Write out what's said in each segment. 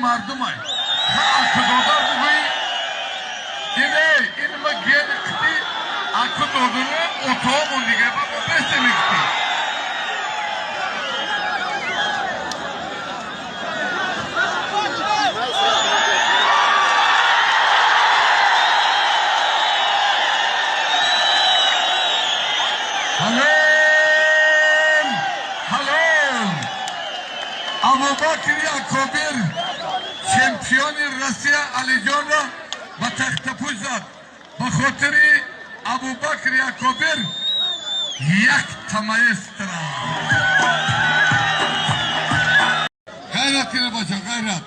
مردم های اکدادار بگوی اینه این ما گیر اکتی اکداداره اتاقون دیگه بگو بسته نکتی ابوبکر یعقوبی چمپیون روسیه علی جان را به تخت پوش زد به خاطر ابوبکر یعقوبی یک تمایست را غیرتی را باشه غیرت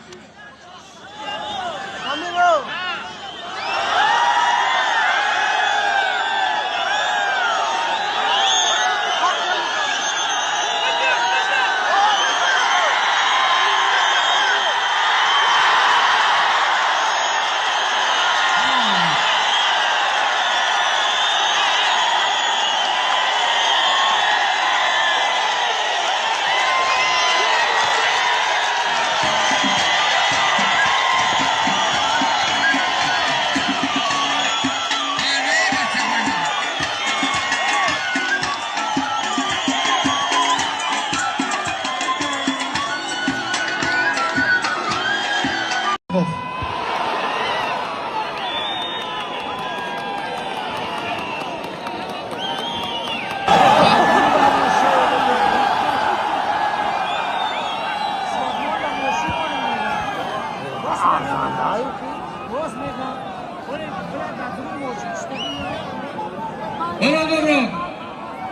برادران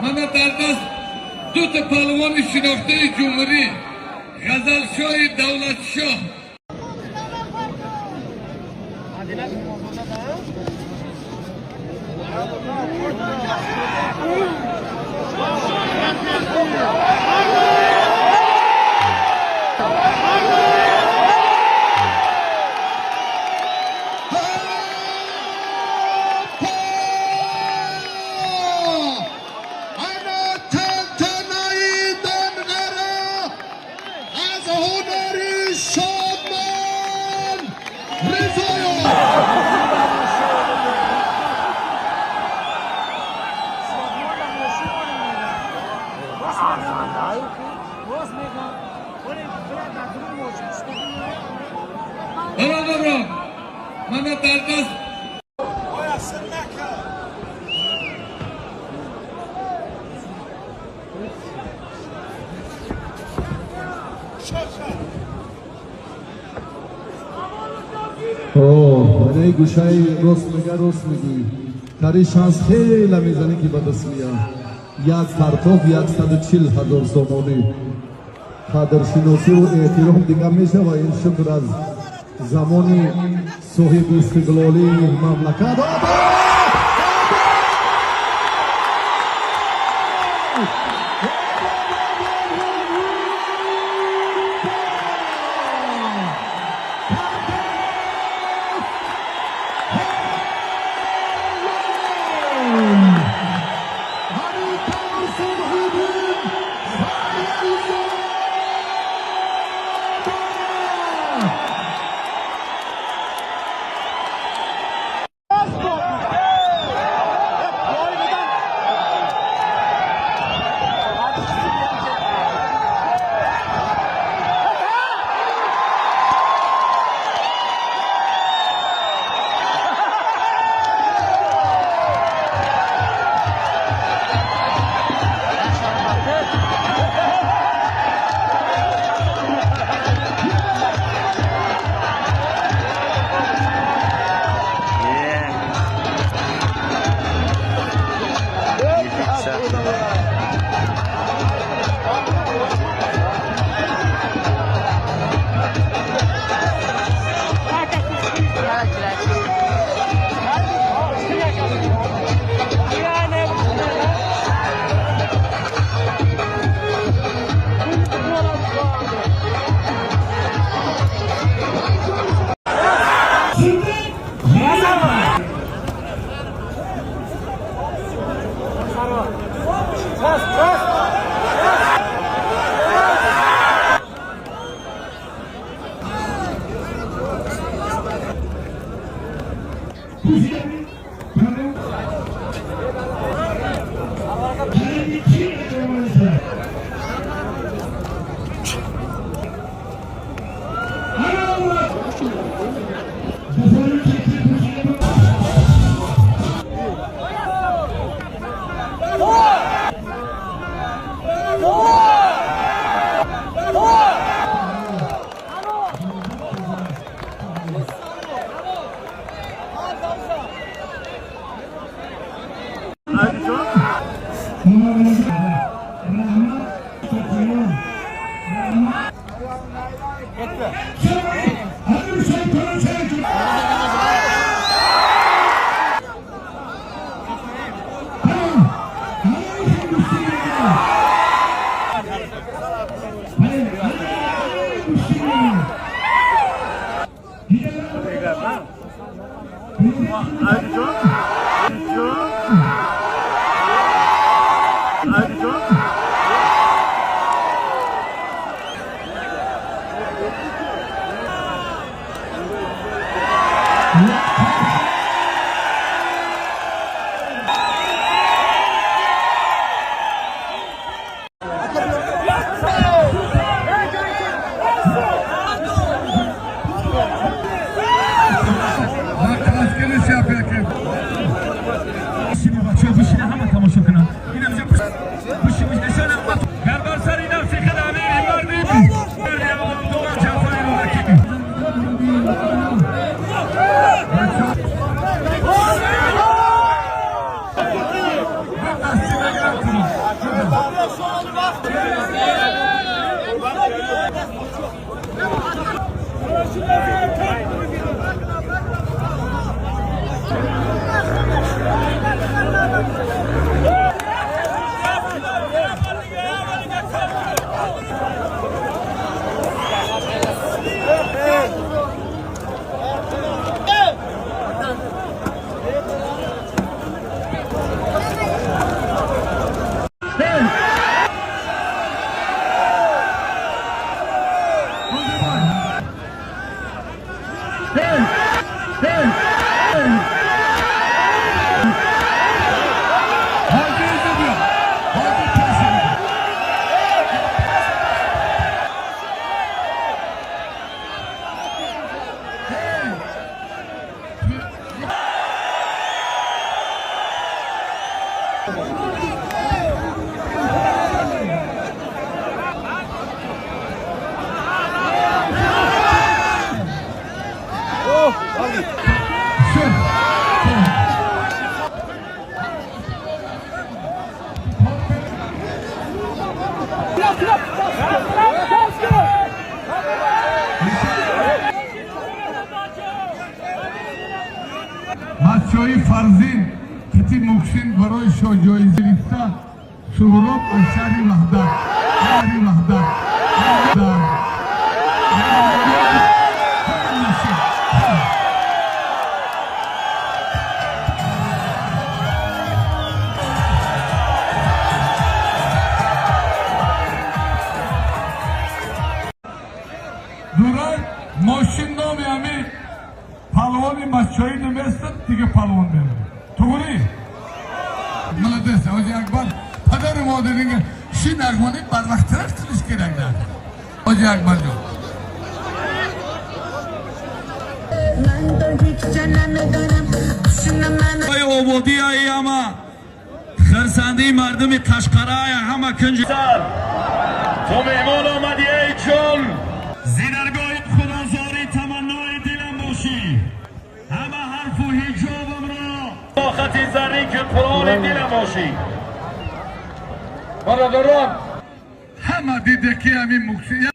من در دست دو تا پهلوان شناخته جمهوری غزلشاه دولت شاه برادران من در دست برای گوشای راست میگی کاری شانس خیلی میزنی که به دست میاد یک پرتاب 140,000 زمانی قدر شناسی و احترام دیگه میشه و این شکر از زمانی صاحب استقلالی مملکت بچه‌های فرزین کتی مکسین برای جایزه گرفته سهراب از شهر وحدت دوران ماشین نامی همی پالوانی بچه‌ای نمیستن دیگه پالوان بیاره توگونی؟ ملدسته حاجی اکبر پدر مادرینگه شی نرمانی برمخترش کنیش کرنگ نه حاجی اکبر جان ای آبادی ای اما خرسنده مردم قشقرای همه کنج تو مهمان آمدی ای چون زیرگاه خدازاری تمنای دلم باشی همه حرف و حجابم را با خط زرین که قرآن دلم باشی برادران همه دیده که همین مکسی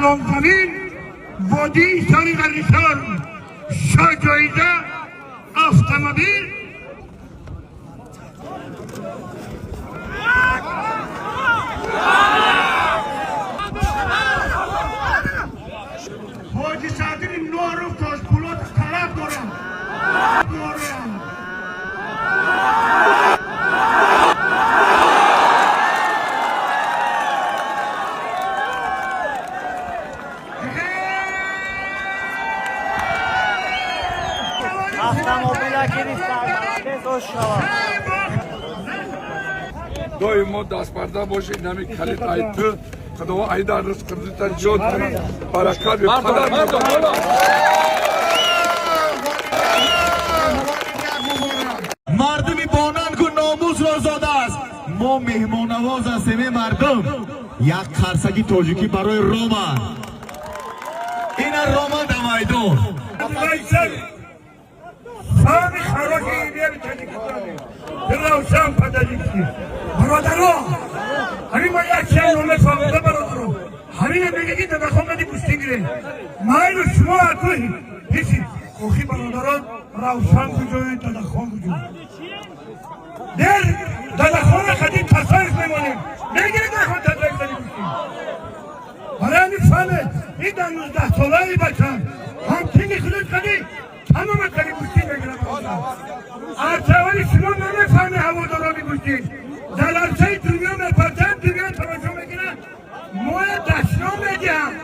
اسلام زمین وادی ساری غریسان شاه جایزه автомобиль حاجی صدر نوروز تاشپولات طلب دارم доимо дастбарда бошед нами калид айтты худо айдар ризқидан зиёд кунад баракат мардуми бонанку номузро зода аст мо меҳмоннавоз ҳастем мардум як қарсаки тоҷикӣ барои рома ина рома да майдон سامی خراجی بیاری تاجیکستانی روشن پدریکی برادرها همین ما یک چند نومه فهمیده برادرها همین میگه که تدخل ندی پوستی گیره مایل و شما اکوی هیچی اوخی برادران روشن کجایی تدخل کجایی در تدخل خدیم تصایف میمانیم نگیره تدخل تدریک ندی پوستی برای همین فهمه این در 19 ساله ای بچه هم تینی خلوط کنی تمام کنی پوستی بگیرم ارتوانی شما نمیفهمی هوادارا میگوشید در عرصه دنیا میپرسن دنیا توجه میگیرن ما دشنا میگیم